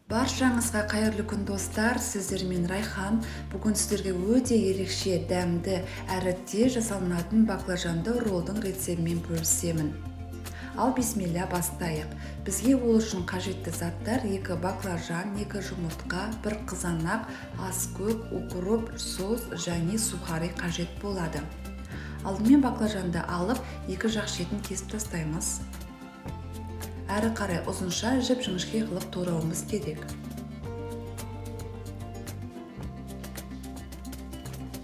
Баршаңызға қайырлы күн достар, сіздермен Райхан. Бүгін сіздерге өте ерекше, дәмді, әрі тез жасалынатын баклажанды роллдың рецебімен бөлісемін. Ал бисмилля, бастайық. Бізге ол үшін қажетті заттар: 2 баклажан, 2 жұмыртқа, 1 қызанақ, аскөк, укроп, соус және сухари қажет болады. Алдымен баклажанды алып, 2 жақ шетін кесіп тастаймыз. Әрі қарай ұзынша жіп-жіңішке қылып турауымыз керек.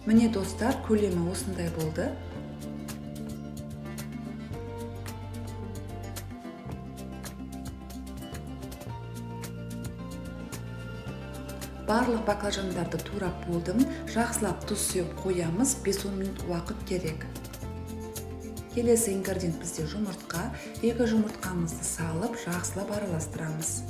Міне достар, көлемі осындай болды. Барлық баклажандарды турап болдым. Жақсылап тұз сеуіп қоямыз, 5-10 минут уақыт керек. Келесі ингредиент бізде жұмыртқа. 2 жұмыртқамызды салып, жақсылап араластырамыз.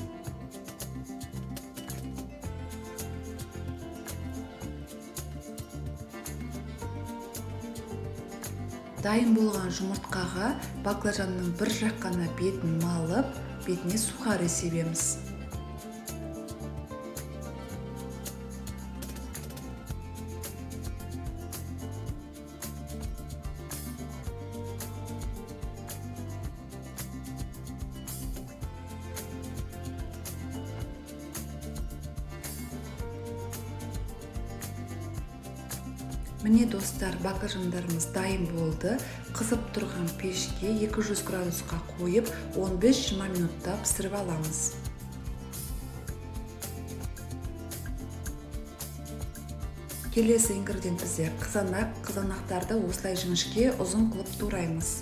Дайын болған жұмыртқаға баклажанның бір жақ қана бетін малып, бетіне сухари себеміз. Міне достар, баклажандарымыз дайын болды. Қызып тұрған пешке 200 градусқа қойып, 15-20 минутта пісіріп аламыз. Келесі ингредиент бізде қызанақ. Қызанақтарды осылай жіңішке ұзын қылып тураймыз.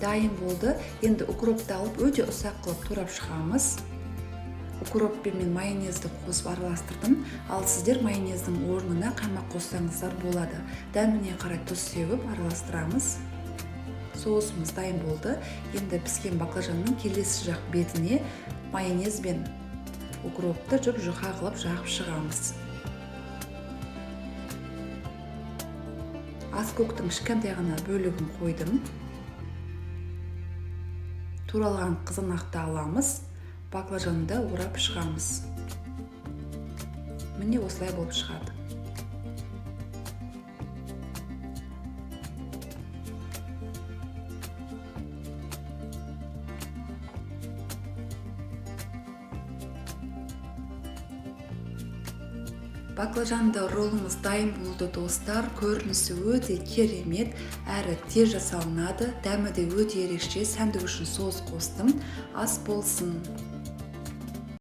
Дайын болды. Енді укропты алып, өте ұсақ қылып турап шығамыз. Укроппен мен майонезді қосып араластырдым. Ал сіздер майонездің орнына қаймақ қоссаңыздар болады. Дәміне қарай тұз сеуіп араластырамыз. Соусымыз дайын болды. Енді піскен баклажанның келесі жақ бетіне майонез бен укропты жұп-жұқа қылып жағып шығамыз. Аскөктің кішкентай ғана бөлігін қойдым. Туралған қызанақты аламыз, баклажанды орап шығамыз. Міне осылай болып шығады. Баклажанды роллымыз дайын болды достар. Көрінісі өте керемет, әрі тез жасалынады. Дәмі де өте ерекше. Сәндік үшін соус қостым. Ас болсын.